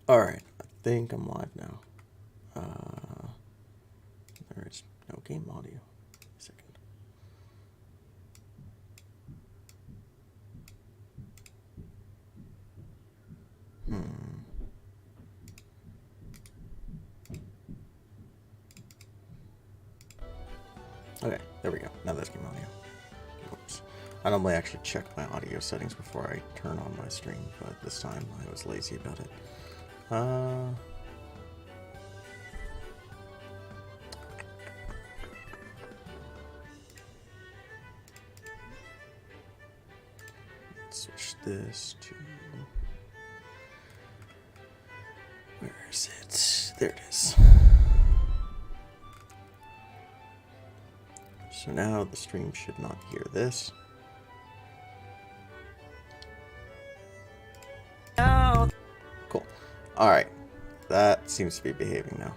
Alright, I think I'm live now. There is no game audio. Second. Okay, there we go. Now there's game audio. Oops. I normally actually check my audio settings before I turn on my stream, but this time I was lazy about it. Let's switch this to... Where is it? There it is. So now the stream should not hear this. Cool. Alright. That seems to be behaving now.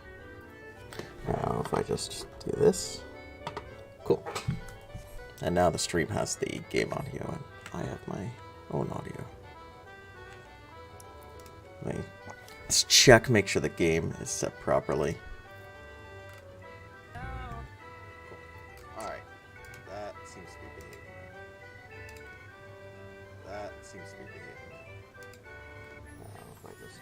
Now if I just do this. Cool. And now the stream has the game audio and I have my own audio. Let's check, make sure the game is set properly. Alright. That seems to be behaving. That seems to be behaving. If I just...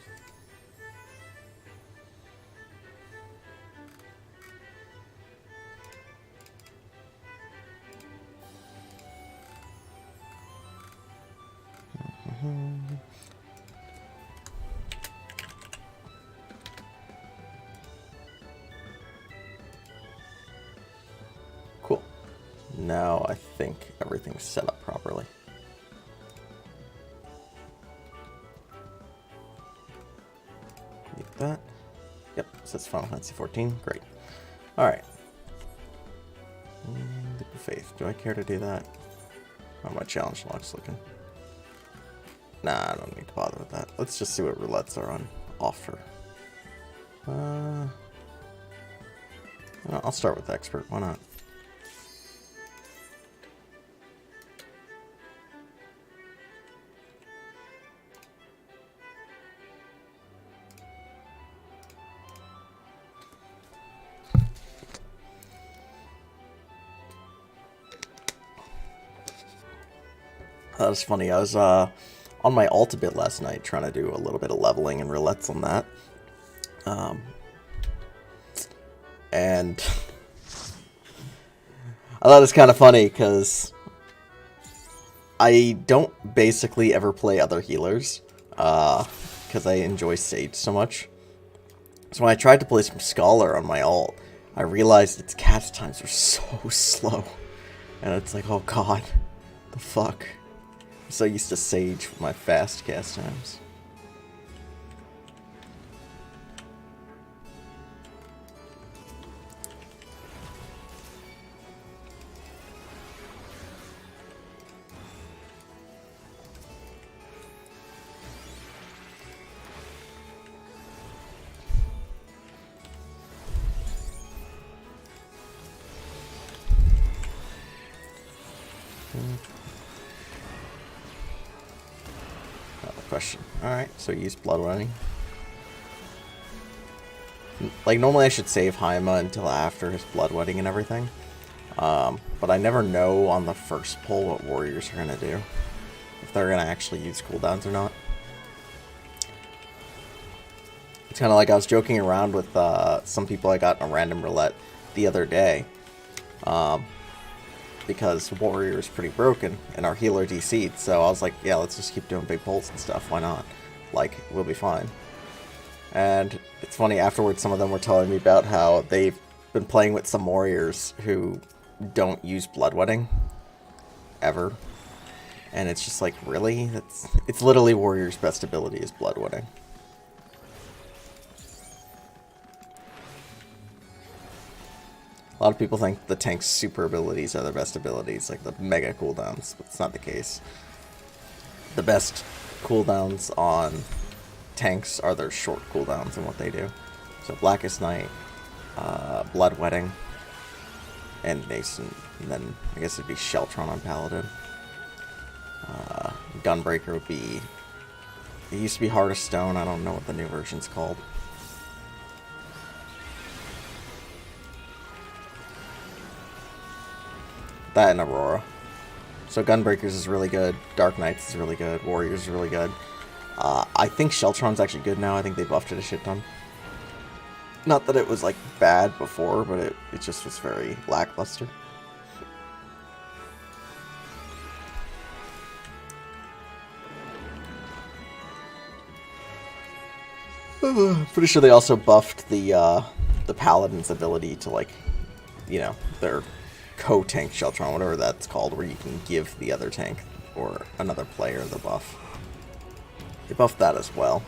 Cool. Now I think everything's set up properly. Like that. Yep, says Final Fantasy 14. Great. Alright. Leap of Faith. Do I care to do that? How my challenge log's looking? Nah, I don't need to bother with that. Let's just see what roulettes are on offer. I'll start with expert. Why not? That was funny. I was on my ult a bit last night trying to do a little bit of leveling and roulettes on that. And I thought it was kind of funny because I don't basically ever play other healers because I enjoy Sage so much. So when I tried to play some Scholar on my ult, I realized its cast times are so slow. And it's like, oh god, the fuck. I'm so used to Sage with my fast cast times. Question. Alright, so you use blood running. Like, normally I should save Haima until after his bloodletting and everything. But I never know on the first pull what warriors are going to do. If they're going to actually use cooldowns or not. It's kind of like I was joking around with some people I got in a random roulette the other day. Because warrior is pretty broken and our healer DC'd, so I was like, yeah, let's just keep doing big pulls and stuff, why not? Like, we'll be fine. And it's funny, afterwards some of them were telling me about how they've been playing with some warriors who don't use bloodletting ever. And it's just like, really? It's literally warrior's best ability is bloodletting. A lot of people think the tank's super abilities are their best abilities, like the mega cooldowns, but it's not the case. The best cooldowns on tanks are their short cooldowns and what they do. So Blackest Night, Bloodwetting, and Nascent, and then I guess it'd be Sheltron on Paladin. Gunbreaker would be It used to be Heart of Stone. I don't know what the new version's called. That and Aurora. So Gunbreakers is really good. Dark Knights is really good. Warriors is really good. I think Sheltron's actually good now. I think they buffed it a shit ton. Not that it was, like, bad before, but it just was very lackluster. Pretty sure they also buffed the Paladin's ability to, like, you know, their co-tank Sheltron, whatever that's called, where you can give the other tank or another player the buff. They buffed that as well.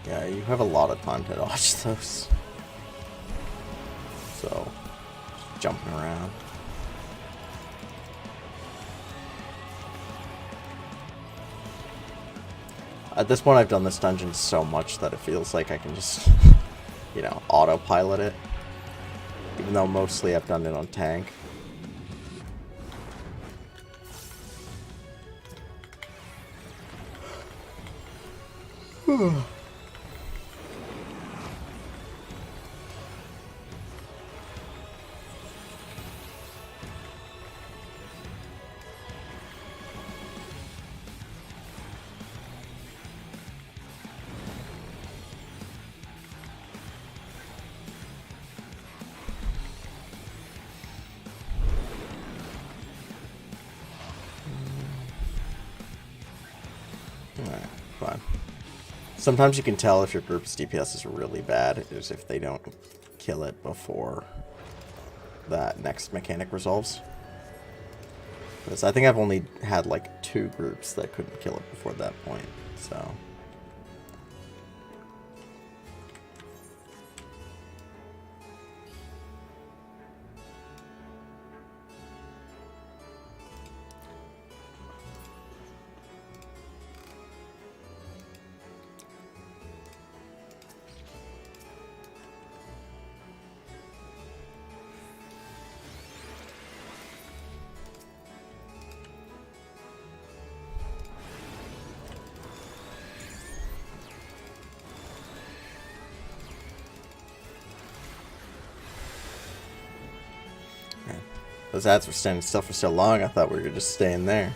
Yeah, you have a lot of time to dodge those. So, just jumping around. At this point, I've done this dungeon so much that it feels like I can just, you know, autopilot it. Even though mostly I've done it on tank. Alright, fine. Sometimes you can tell if your group's DPS is really bad, is if they don't kill it before that next mechanic resolves. Because I think I've only had like 2 groups that couldn't kill it before that point, so... Those ads were standing still for so long, I thought we were just staying there.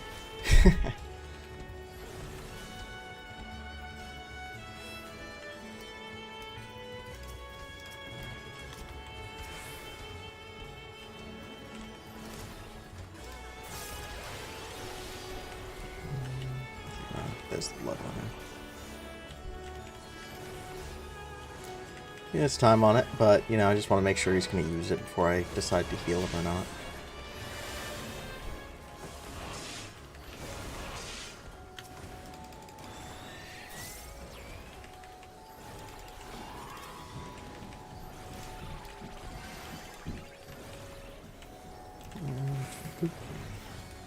There's the blood on it. He has time on it, but, you know, I just want to make sure he's going to use it before I decide to heal him or not.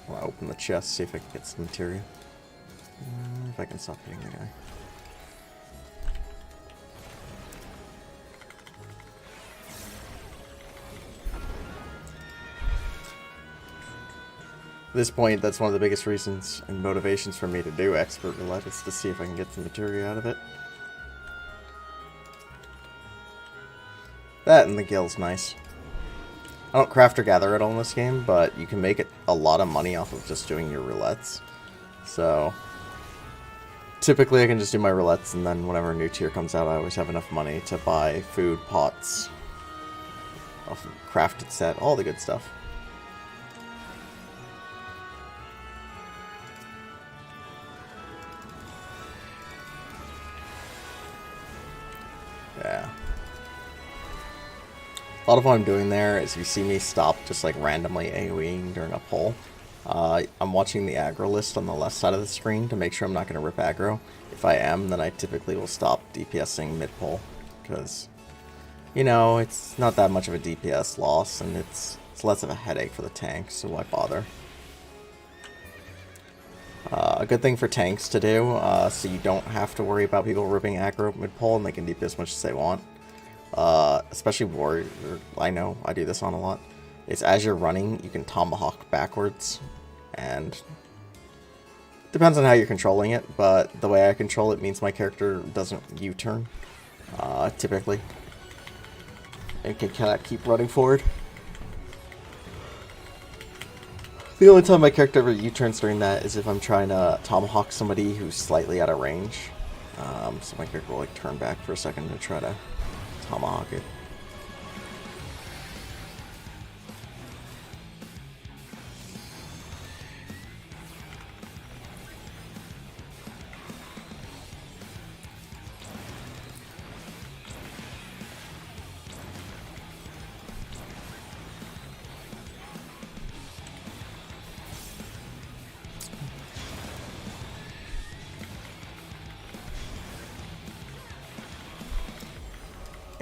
I'll open the chest, see if I can get some material. If if I can stop hitting the guy. At this point, that's one of the biggest reasons and motivations for me to do Expert Roulette, is to see if I can get some material out of it. That and the gill's nice. I don't craft or gather at all in this game, but you can make it a lot of money off of just doing your roulettes. So, typically I can just do my roulettes, and then whenever a new tier comes out, I always have enough money to buy food, pots, a crafted set, all the good stuff. Yeah. A lot of what I'm doing there is you see me stop just like randomly AoEing during a pull. I'm watching the aggro list on the left side of the screen to make sure I'm not going to rip aggro. If I am, then I typically will stop DPSing mid-pull, because, you know, it's not that much of a DPS loss, and it's less of a headache for the tank, so why bother? A good thing for tanks to do, so you don't have to worry about people ripping aggro mid-pull, and they can DP as much as they want. Especially warrior, I know, I do this on a lot. Is as you're running, you can tomahawk backwards, and depends on how you're controlling it, but the way I control it means my character doesn't U-turn, typically. It can kind of keep running forward. The only time my character ever U-turns during that is if I'm trying to tomahawk somebody who's slightly out of range. So my character will like turn back for a second to try to tomahawk it.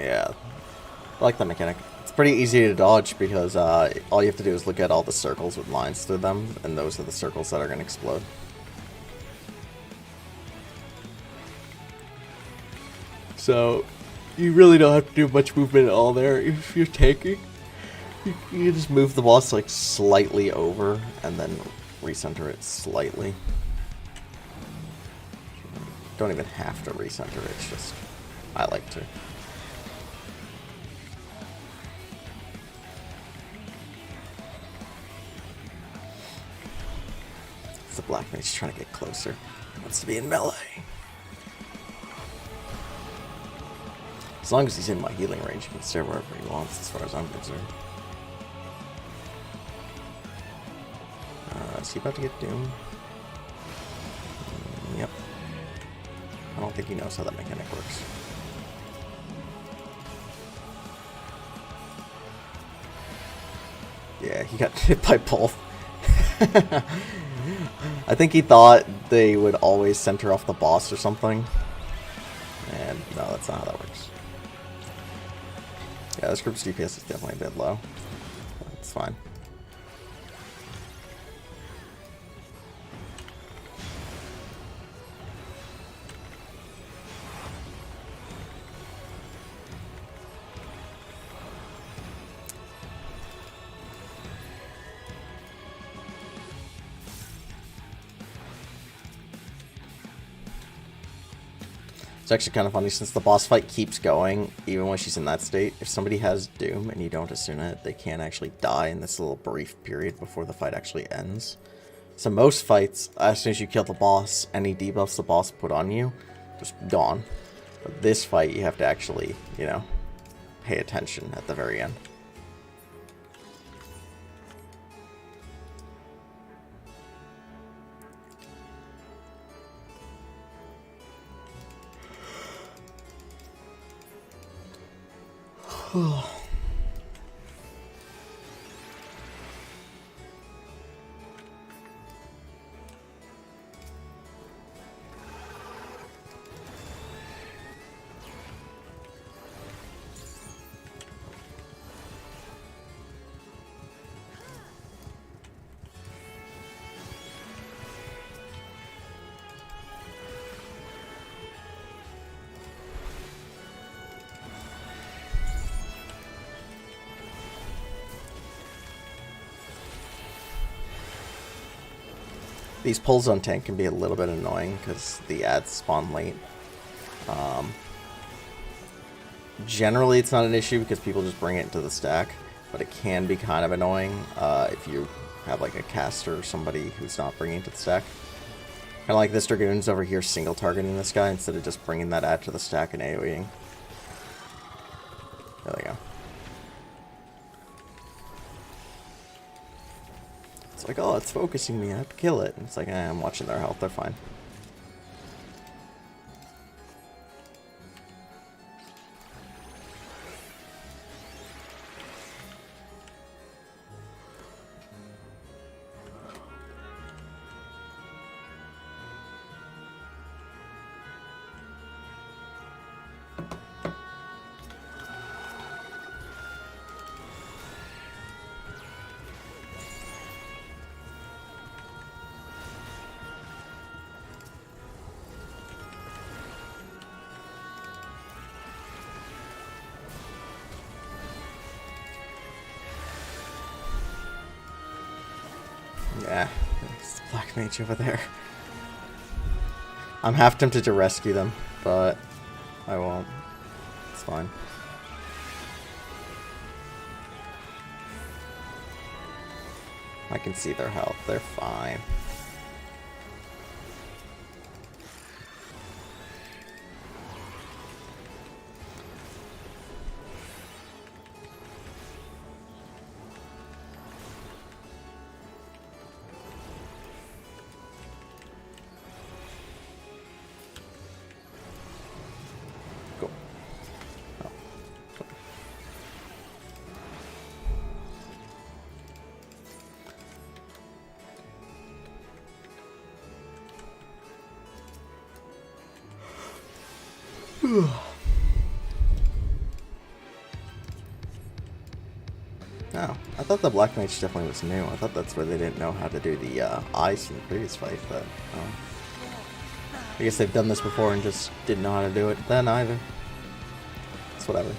Yeah, I like that mechanic. It's pretty easy to dodge because all you have to do is look at all the circles with lines through them, and those are the circles that are going to explode. So, you really don't have to do much movement at all there if you're tanking. You can just move the boss like slightly over, and then recenter it slightly. Don't even have to recenter it, it's just, I like to. The black mage's trying to get closer. He wants to be in melee. As long as he's in my healing range, he can stay wherever he wants, as far as I'm concerned. Is he about to get doomed? Yep. I don't think he knows how that mechanic works. Yeah, he got hit by both. I think he thought they would always center off the boss or something. And no, that's not how that works. Yeah, this group's DPS is definitely a bit low. It's fine. It's actually kind of funny, since the boss fight keeps going, even when she's in that state. If somebody has Doom and you don't attune it, they can't actually die in this little brief period before the fight actually ends. So most fights, as soon as you kill the boss, any debuffs the boss put on you, just gone. But this fight, you have to actually, you know, pay attention at the very end. These pulls on tank can be a little bit annoying because the ads spawn late. Generally, it's not an issue because people just bring it into the stack, but it can be kind of annoying if you have like a caster or somebody who's not bringing it to the stack. Kind of like this Dragoon's over here single targeting this guy instead of just bringing that ad to the stack and AoEing. There we go. It's like, oh, it's focusing me, I have to kill it. And it's like, I'm watching their health, they're fine. Yeah, there's the black mage over there. I'm half tempted to rescue them, but I won't. It's fine. I can see their health, they're fine. Oh, I thought the Black Mage definitely was new. I thought that's where they didn't know how to do the eyes from the previous fight, but I guess they've done this before and just didn't know how to do it then either. It's whatever.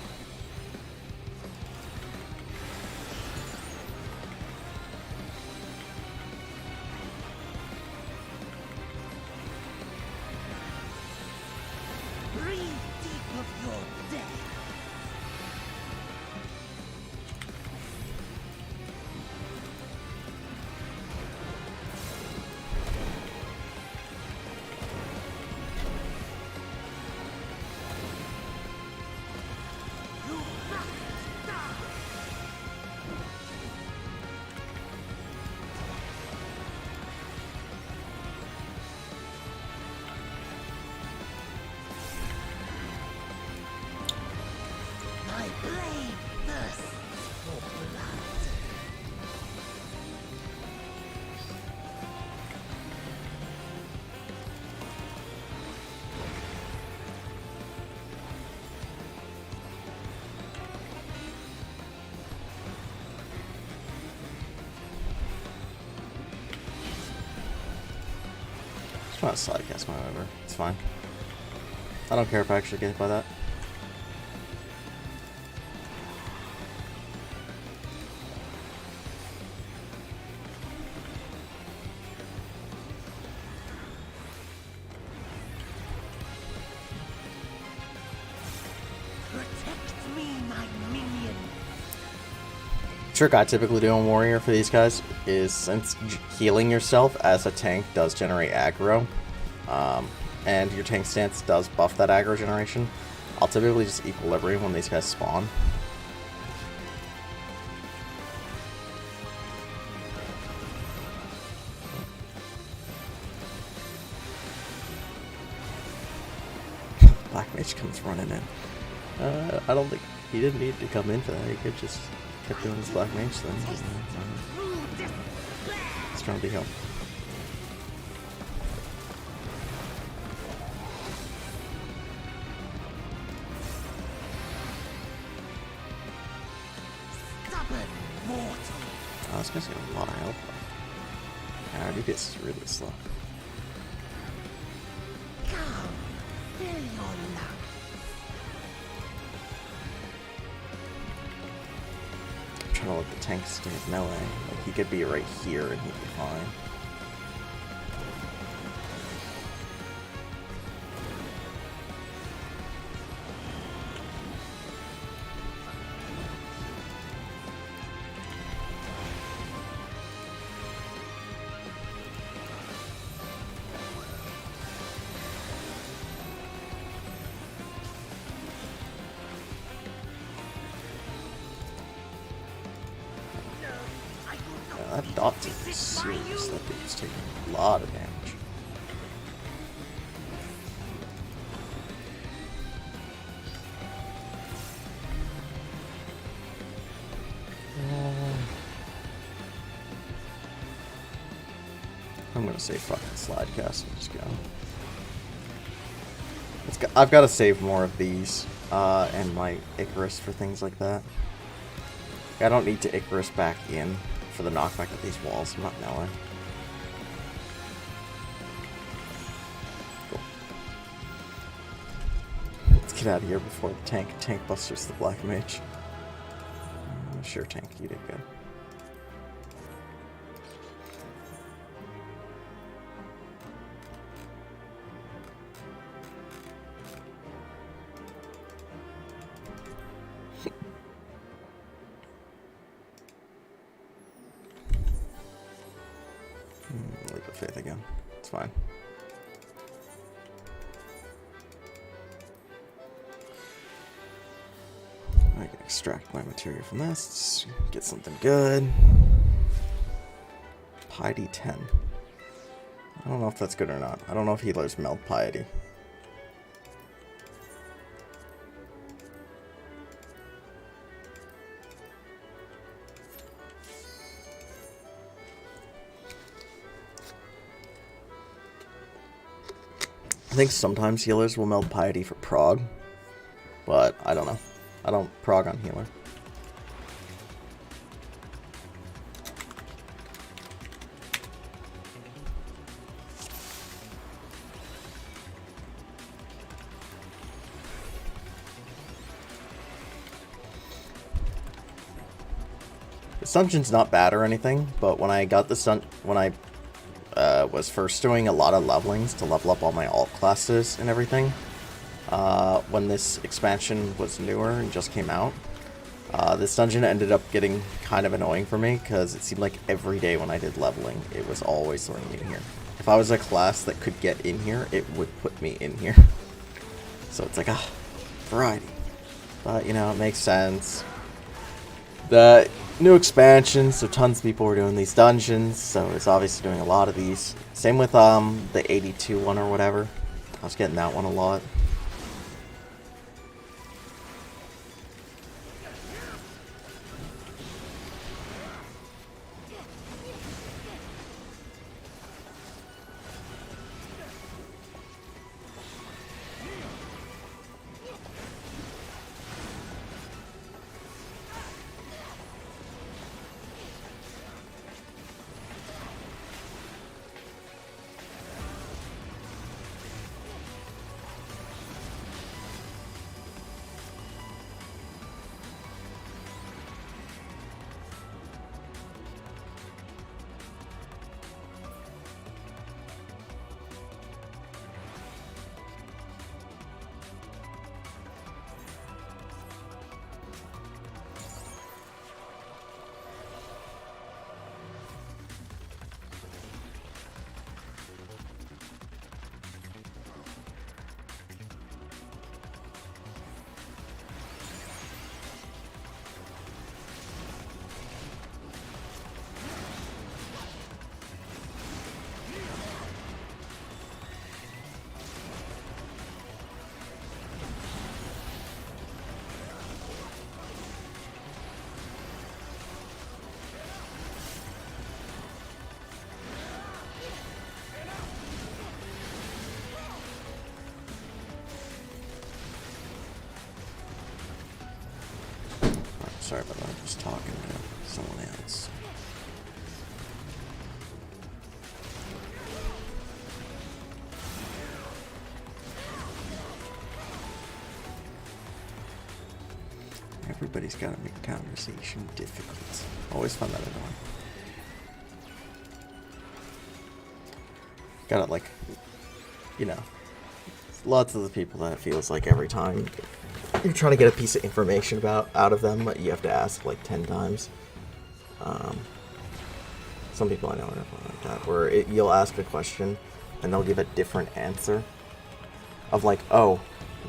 Just want to side cast my over. It's fine. I don't care if I actually get hit by that. Trick I typically do on Warrior for these guys is, since healing yourself as a tank does generate aggro, and your tank stance does buff that aggro generation, I'll typically just equilibrium when these guys spawn. Black Mage comes running in. I don't think he didn't need to come in for that. He could just kept doing his Black Mage thing. He's trying to be helpful. Oh, this guy's got a lot of health. Yeah, DPS is really slow. I'm trying to let the tank stay at melee. Like, he could be right here and he'd be fine. Dots are serious. That dude's taking a lot of damage. I'm gonna say fucking slide cast and just go. I've got to save more of these and my Icarus for things like that. I don't need to Icarus back in for the knockback of these walls. I'm not knowing. Cool. Let's get out of here before the tank busters the black mage. Sure, tank, you did good. Leap of faith again. It's fine. I can extract my material from this. Get something good. Piety 10. I don't know if that's good or not. I don't know if healers meld piety. I think sometimes healers will meld piety for prog, but I don't know. I don't prog on healer. This dungeon's not bad or anything, but when I got this done, when I was first doing a lot of levelings to level up all my alt classes and everything, when this expansion was newer and just came out, this dungeon ended up getting kind of annoying for me because it seemed like every day when I did leveling, it was always throwing me in here. If I was a class that could get in here, it would put me in here. So it's like, variety. But, you know, it makes sense. The new expansion, so tons of people were doing these dungeons, so it's obviously doing a lot of these. Same with the 82 one or whatever. I was getting that one a lot. Sorry about that, I'm just talking to someone else. Everybody's got to make conversation difficult. Always find that annoying. Gotta, like, you know, lots of the people that it feels like every time you're trying to get a piece of information out of them, you have to ask like 10 times. Some people I know are like that, where you'll ask a question and they'll give a different answer of like, oh,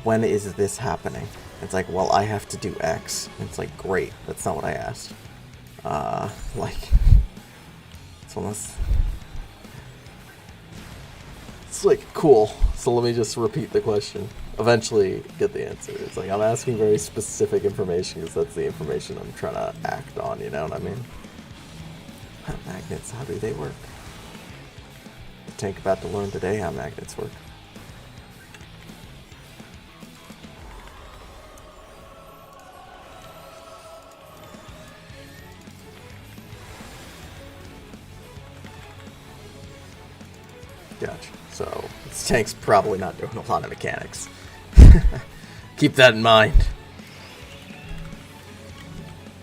when is this happening? It's like, well, I have to do X. And it's like, great, that's not what I asked. Like, So it's like, cool. So let me just repeat the question. Eventually get the answer. It's like, I'm asking very specific information because that's the information I'm trying to act on, you know what I mean? Magnets, how do they work? The tank about to learn today how magnets work. Gotcha. So this tank's probably not doing a lot of mechanics. Keep that in mind.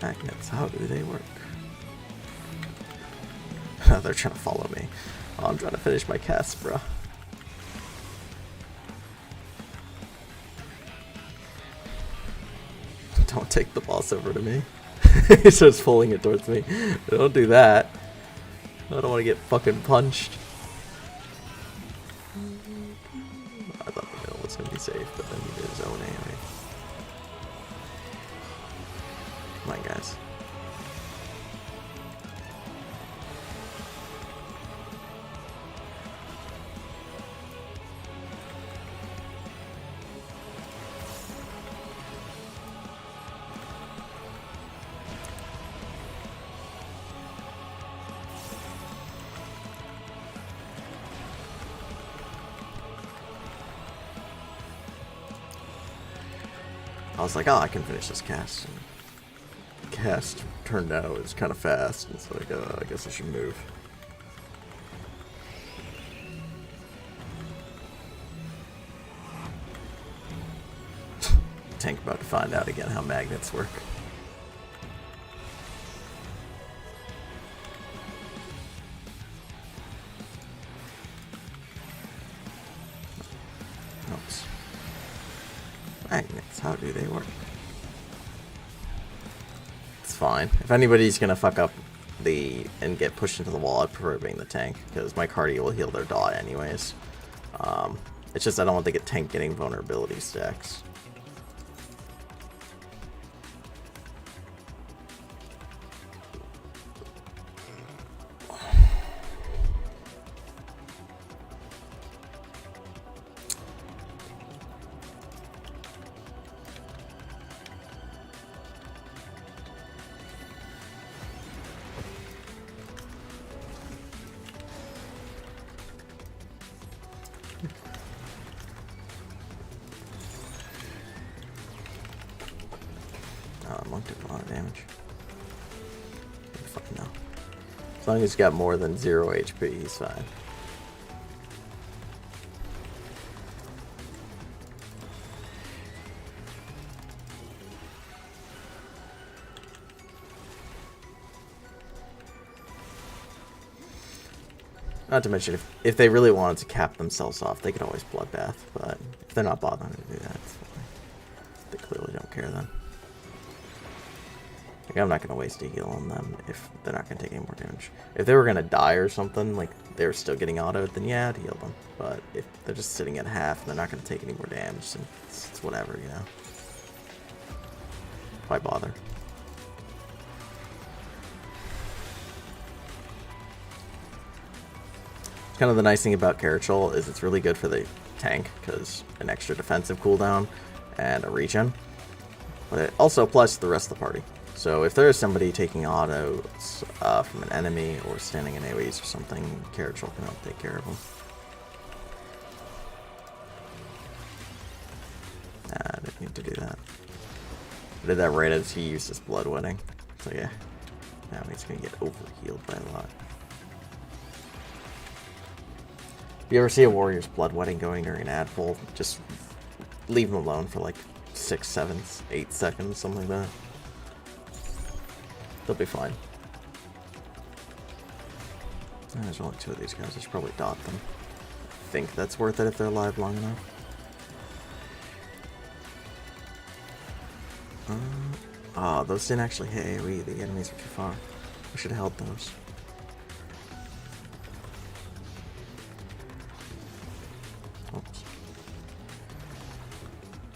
Magnets, how do they work? They're trying to follow me. Oh, I'm trying to finish my cast, bro. Don't take the boss over to me. He starts pulling it towards me. Don't do that. I don't want to get fucking punched. I thought the middle was going to be safe, but then he did his own anyway. Come on, guys. I was like, oh, I can finish this cast. And the cast turned out it was kind of fast. It's like, I guess I should move. Tank about to find out again how magnets work. Oops. Magnets, how do they work? It's fine. If anybody's gonna fuck up and get pushed into the wall, I'd prefer being the tank, because my cardio will heal their dot anyways. It's just I don't want the tank getting vulnerability stacks. Monk took a lot of damage. Fine now. As long as he's got more than 0 HP, he's fine. Not to mention, if they really wanted to cap themselves off, they could always bloodbath, but if they're not bothering to do that, it's fine. They clearly don't care then. Like, I'm not going to waste a heal on them if they're not going to take any more damage. If they were going to die or something, like they were still getting autoed, then yeah, I'd heal them. But if they're just sitting at half and they're not going to take any more damage, then it's whatever, you know. Why bother? Kind of the nice thing about Carachol is it's really good for the tank, because an extra defensive cooldown and a regen. But it also applies to the rest of the party. So if there is somebody taking autos from an enemy or standing in AoEs or something, Carachol can help take care of them. Nah, I didn't need to do that. I did that right as he used his blood wedding. So yeah, now he's going to get overhealed by a lot. If you ever see a warrior's blood wedding going during an ad pull, just leave them alone for like 6, 7, 8 seconds, something like that. They'll be fine. There's only 2 of these guys. I should probably dot them. I think that's worth it if they're alive long enough. Oh, those didn't actually hit AoE. The enemies were too far. We should have held those. Oops.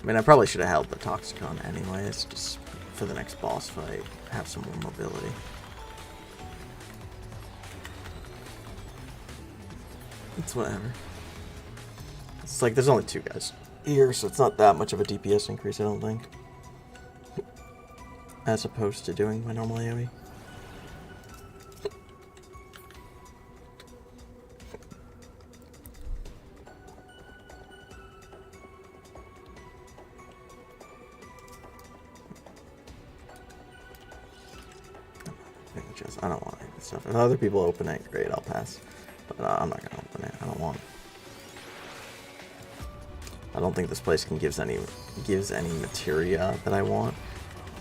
I mean, I probably should have held the Toxicon anyways, just for the next boss fight. Have some more mobility. It's whatever. It's like there's only 2 guys here, so it's not that much of a DPS increase, I don't think. As opposed to doing my normal AoE. I don't want any of this stuff. If other people open it, great, I'll pass. But I'm not gonna open it. I don't want it. I don't think this place gives any materia that I want,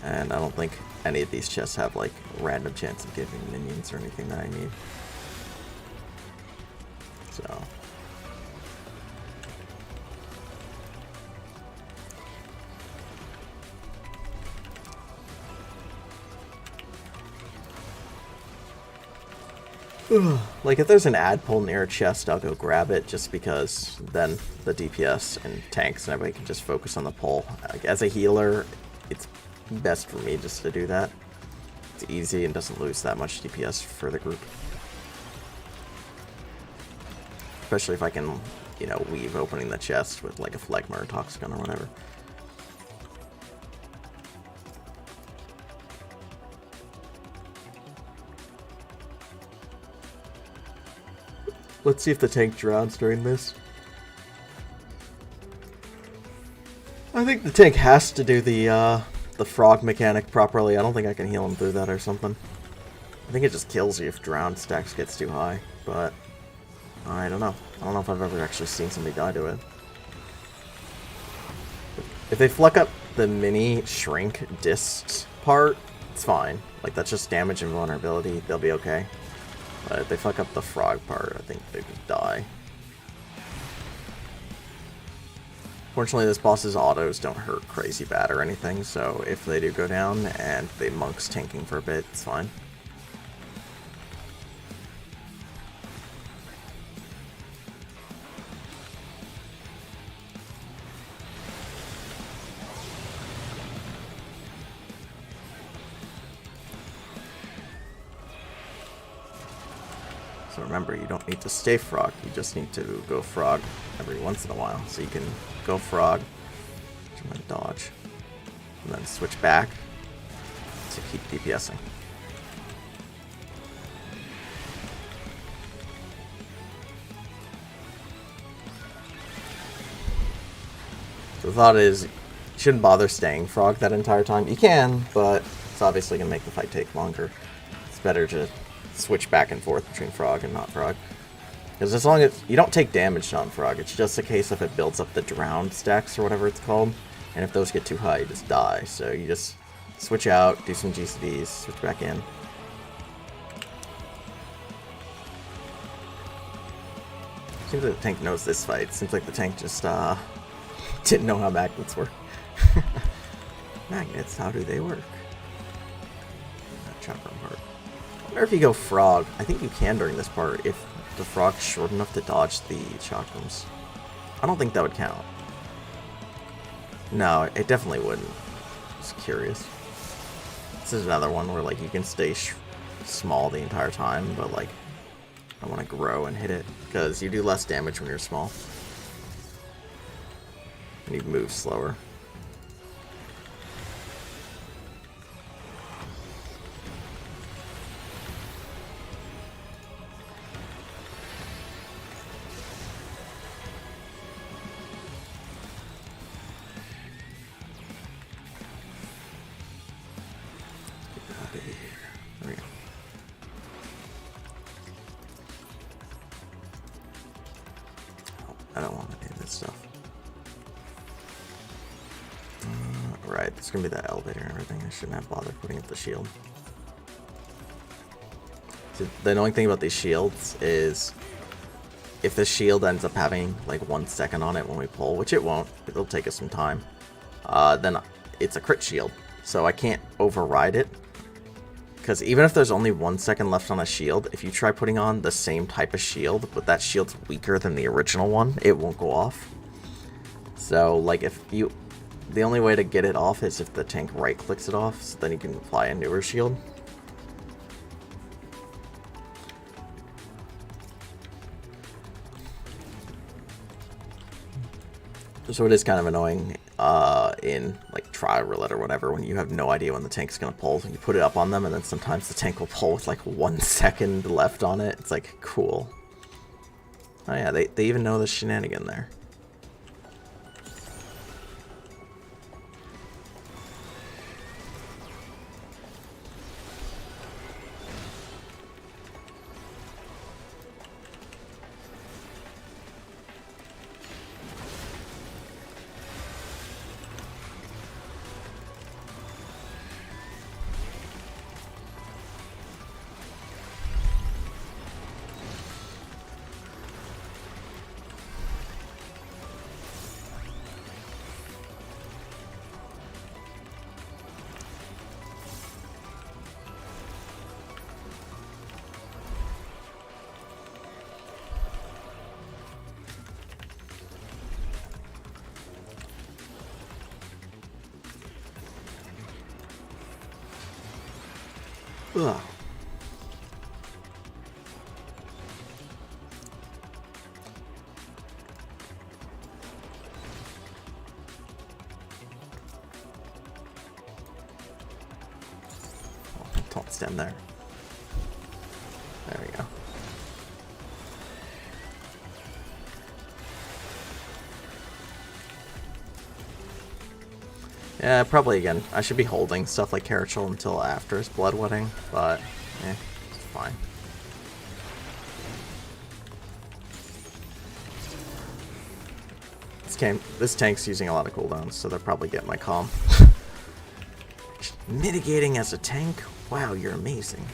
and I don't think any of these chests have like random chance of giving minions or anything that I need. So. Like, if there's an ad pull near a chest, I'll go grab it, just because then the DPS and tanks and everybody can just focus on the pull. Like, as a healer, it's best for me just to do that. It's easy and doesn't lose that much DPS for the group. Especially if I can, you know, weave opening the chest with, like, a Phlegma or Toxicon or whatever. Let's see if the tank drowns during this. I think the tank has to do the frog mechanic properly. I don't think I can heal him through that or something. I think it just kills you if drown stacks gets too high, but I don't know. I don't know if I've ever actually seen somebody die to it. If they fluck up the mini shrink discs part, it's fine. Like, that's just damage and vulnerability. They'll be okay. But if they fuck up the frog part, I think they just die. Fortunately, this boss's autos don't hurt crazy bad or anything, so if they do go down and the monk's tanking for a bit, it's fine. So remember, you don't need to stay frog, you just need to go frog every once in a while. So you can go frog, and then dodge, and then switch back to keep DPSing. So the thought is, you shouldn't bother staying frog that entire time. You can, but it's obviously going to make the fight take longer. It's better to switch back and forth between frog and not frog. Because as long as you don't take damage on frog, it's just a case of it builds up the drowned stacks or whatever it's called. And if those get too high, you just die. So you just switch out, do some GCDs, switch back in. Seems like the tank knows this fight. Seems like the tank just didn't know how magnets work. Magnets, how do they work? Chakra part. I wonder if you go frog. I think you can during this part if the frog's short enough to dodge the chakrams. I don't think that would count. No, it definitely wouldn't. Just curious. This is another one where like you can stay small the entire time, but like I want to grow and hit it because you do less damage when you're small. And you move slower. I don't want any of this stuff. Right, it's gonna be that elevator and everything. I shouldn't have bothered putting up the shield. So the annoying thing about these shields is if the shield ends up having like 1 second on it when we pull, which it won't, it'll take us some time, then it's a crit shield. So I can't override it. Because even if there's only 1 second left on a shield, if you try putting on the same type of shield, but that shield's weaker than the original one, it won't go off. So, like, the only way to get it off is if the tank right-clicks it off, so then you can apply a newer shield. So it is kind of annoying in like try roulette or whatever when you have no idea when the tank's gonna pull. You put it up on them and then sometimes the tank will pull with like 1 second left on it. It's like cool. Oh yeah, they even know the shenanigan there. Ugh. Oh, don't stand there. There we go. Yeah, probably again. I should be holding stuff like Carachel until after his bloodwetting, but it's fine. This tank's using a lot of cooldowns, so they'll probably get my calm. Mitigating as a tank? Wow, you're amazing.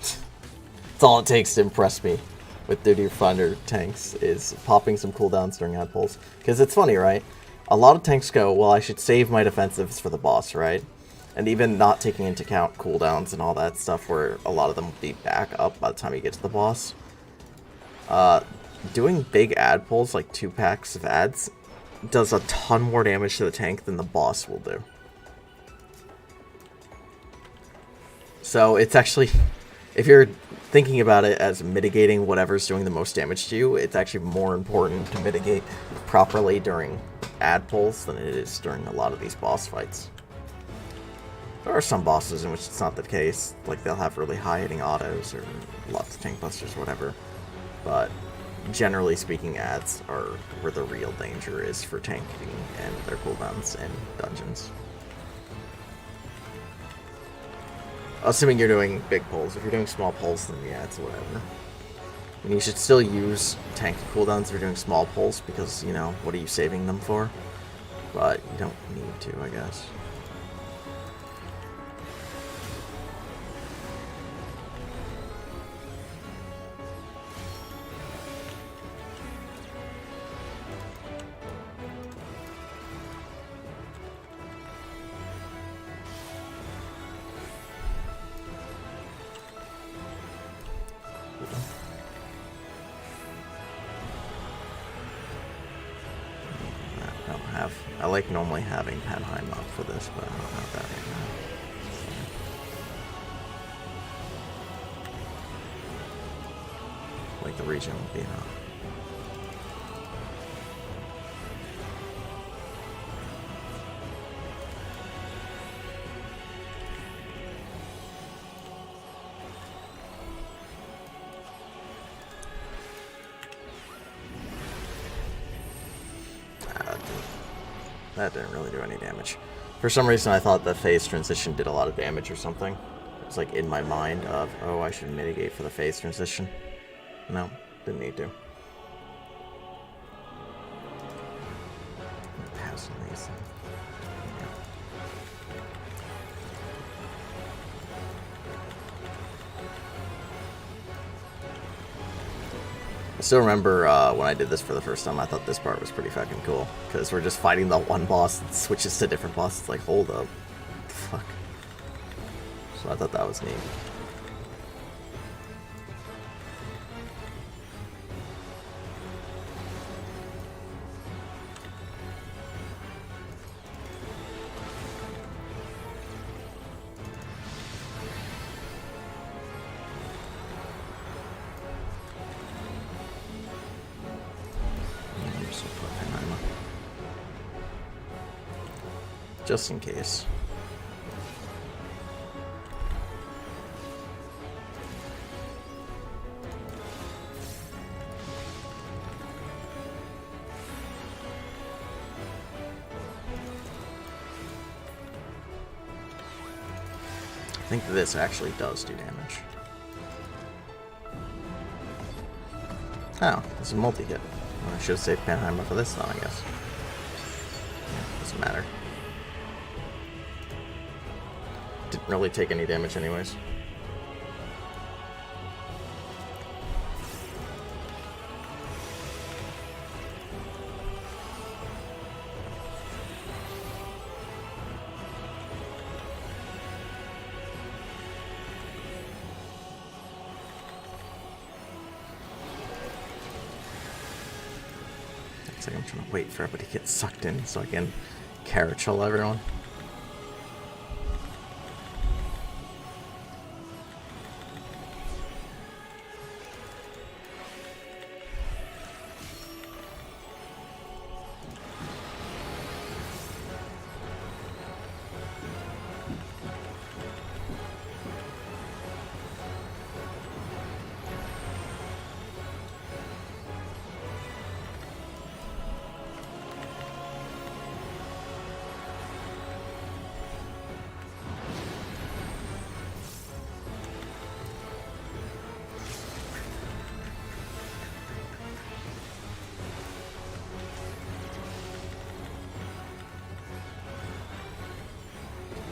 That's all it takes to impress me with Duty Finder tanks, is popping some cooldowns during ad pulls. Because it's funny, right? A lot of tanks go, well, I should save my defensives for the boss, right? And even not taking into account cooldowns and all that stuff, where a lot of them will be back up by the time you get to the boss. Doing big ad pulls, like 2 packs of ads, does a ton more damage to the tank than the boss will do. So it's actually, if you're thinking about it as mitigating whatever's doing the most damage to you, it's actually more important to mitigate properly during ad pulls than it is during a lot of these boss fights. There are some bosses in which it's not the case, like they'll have really high hitting autos or lots of tank busters or whatever, but generally speaking, ads are where the real danger is for tanking and their cooldowns in dungeons. Assuming you're doing big pulls. If you're doing small pulls, then yeah, it's whatever. And you should still use tank cooldowns if you're doing small pulls, because, you know, what are you saving them for? But you don't need to, I guess. I like normally having Panheim up for this, but I don't have that right now. Like the region will be enough. That didn't really do any damage. For some reason, I thought the phase transition did a lot of damage or something. It was like in my mind of, oh, I should mitigate for the phase transition. No, didn't need to. Passing these. I still remember when I did this for the first time, I thought this part was pretty fucking cool. Because we're just fighting the one boss that switches to different bosses. It's like, hold up. What the fuck? So I thought that was neat. just in case. I think this actually does do damage. Oh, this is a multi-hit. Well, I should have saved Panheimer for this, though, I guess. Yeah, doesn't matter. Didn't really take any damage anyways. Looks like I'm trying to wait for everybody to get sucked in so I can carrot-chill everyone.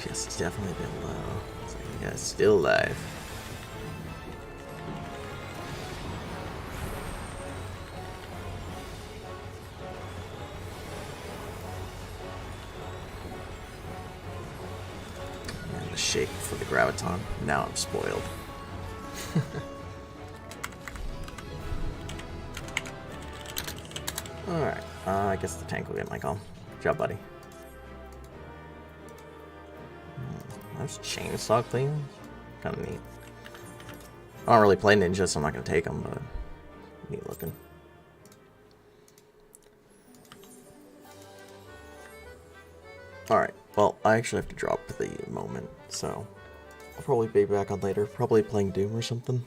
It's definitely been low. So you guys still alive. And the shake for the graviton. Now I'm spoiled. Alright, I guess the tank will get my call. Good job, buddy. Those chainsaw cleans? Kind of neat. I don't really play ninja, so I'm not going to take them, but neat looking. Alright, well, I actually have to drop the moment, so I'll probably be back on later. Probably playing Doom or something.